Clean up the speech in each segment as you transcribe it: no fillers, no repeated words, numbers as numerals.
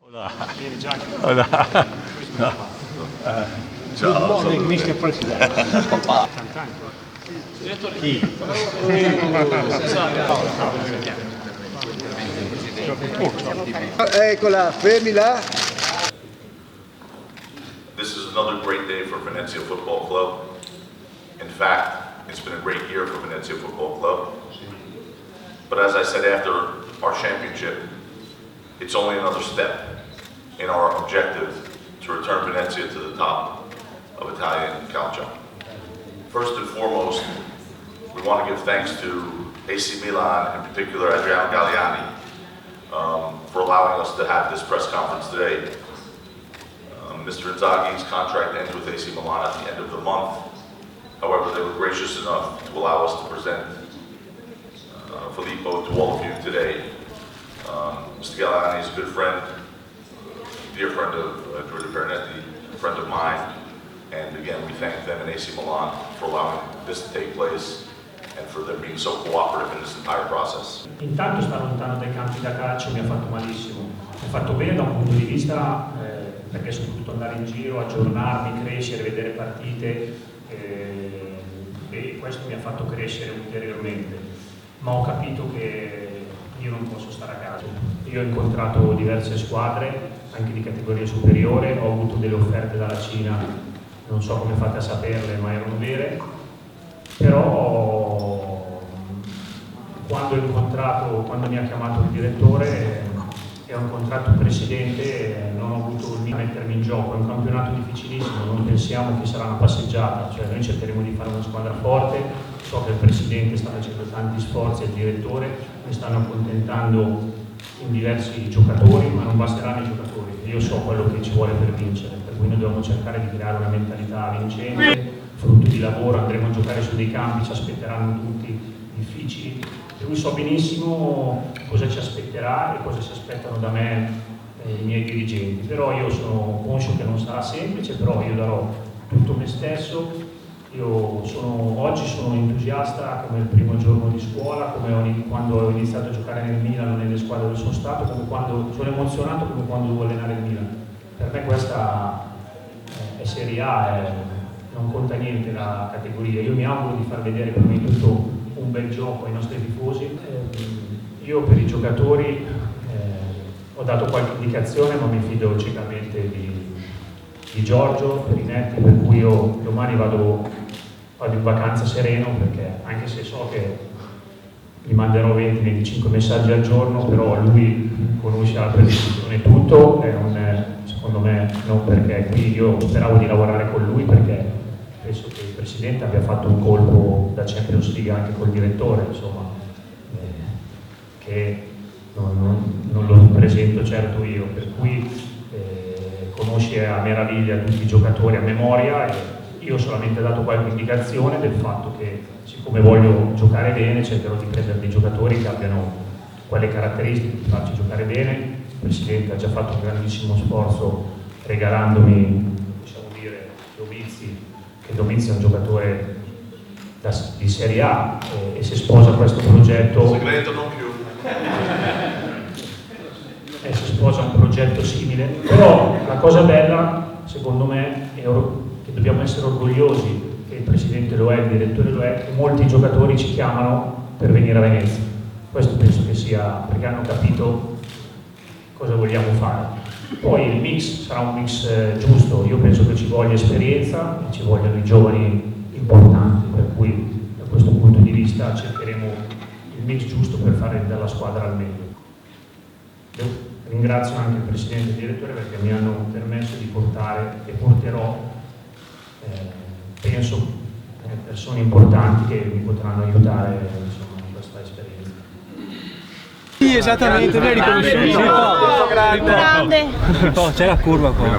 Vieni Giacomo. Hola. No. Ciao. Good morning, Mr. President. Chi? Eccola, fermila. This is another great day for Venezia Football Club. In fact, it's been a great year for Venezia Football Club. But as I said after our championship, it's only another step in our objective to return Venezia to the top of Italian calcio. First and foremost, we want to give thanks to AC Milan, in particular Adriano Galliani, for allowing us to have this press conference today. Mr. Inzaghi's contract ends with AC Milan at the end of the month. However, they were gracious enough to allow us to present Filippo to all of you today. Mr. Galliani is a good friend, dear friend of Giorgio Pernetti, a friend of mine, and again, we thank them and AC Milan for allowing this to take place and for them being so cooperative in this entire process. Intanto sta lontano dai campi da calcio mi ha fatto malissimo, mi ha fatto bene da un punto di vista perché sono potuto andare in giro, aggiornarmi, crescere, vedere partite e questo mi ha fatto crescere ulteriormente, ma ho capito che io non posso stare a casa. Io ho incontrato diverse squadre, anche di categoria superiore, ho avuto delle offerte dalla Cina, non so come fate a saperle, ma erano vere, però quando mi ha chiamato il direttore e ho incontrato il presidente non ho avuto il mettermi in gioco. È un campionato difficilissimo, non pensiamo che sarà una passeggiata, cioè noi cercheremo di fare una squadra forte. So che il presidente sta facendo tanti sforzi e il direttore mi stanno accontentando in diversi giocatori, ma non basteranno i giocatori. Io so quello che ci vuole per vincere, per cui noi dobbiamo cercare di creare una mentalità vincente, frutto di lavoro. Andremo a giocare su dei campi, ci aspetteranno tutti difficili, per cui so benissimo cosa ci aspetterà e cosa si aspettano da me i miei dirigenti, però io sono conscio che non sarà semplice, però io darò tutto me stesso. Oggi sono entusiasta come il primo giorno di scuola, come quando ho iniziato a giocare nel Milan o nelle squadre dove sono stato, come quando sono emozionato come quando devo allenare il Milan. Per me questa è Serie A, non conta niente la categoria. Io mi auguro di far vedere prima di tutto un bel gioco ai nostri tifosi. Io per i giocatori ho dato qualche indicazione, ma mi fido ciecamente di Giorgio Perinetti, per cui io domani vado in vacanza sereno, perché anche se so che gli manderò 20-25 messaggi al giorno, però lui conosce la predisposizione e tutto, secondo me non, perché qui io speravo di lavorare con lui, perché penso che il presidente abbia fatto un colpo da Champions League anche col direttore, insomma, che non lo presento certo io, per cui conosce a meraviglia tutti i giocatori a memoria, e io ho solamente dato qualche indicazione del fatto che, siccome voglio giocare bene, cercherò di prendere dei giocatori che abbiano quelle caratteristiche di farci giocare bene. Il presidente ha già fatto un grandissimo sforzo regalandomi, possiamo dire, Domizzi è un giocatore di Serie A, e se sposa questo progetto Segreto non più. Si sposa un progetto simile, però la cosa bella secondo me è che dobbiamo essere orgogliosi, che il presidente lo è, il direttore lo è, che molti giocatori ci chiamano per venire a Venezia. Questo penso che sia perché hanno capito cosa vogliamo fare. Poi il mix sarà un mix giusto, io penso che ci voglia esperienza e ci vogliono i giovani importanti, per cui da questo punto di vista cercheremo il mix giusto per fare della squadra al meglio. Ringrazio anche il presidente e il direttore perché mi hanno permesso di portare e porterò, penso, persone importanti che mi potranno aiutare in questa esperienza. Sì, esattamente, noi riconosciuto. Grande. C'è la curva qua.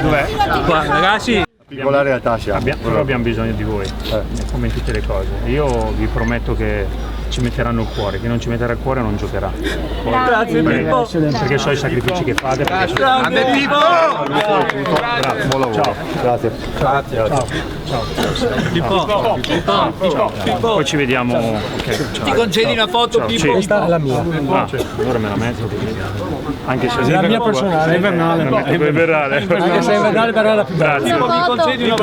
Dov'è? Qua, ragazzi. Piccola realtà siamo. Però abbiamo bisogno di voi, come in tutte le cose. Io vi prometto che ci metteranno il cuore, chi non ci metterà il cuore non giocherà. Grazie Pippo. Perché so i sacrifici che fate. Grande Pippo! Grazie. Buon lavoro. Ciao. Grazie. Ciao. Pippo. Poi ci vediamo. Okay, ciao. Ti concedi una foto, Ciao. Pippo? Sì. Questa è la mia. Allora me la metto. Anche se La mia personale è invernale. è invernale. Anche se è invernale però è la più bella. Grazie. Mi concedi una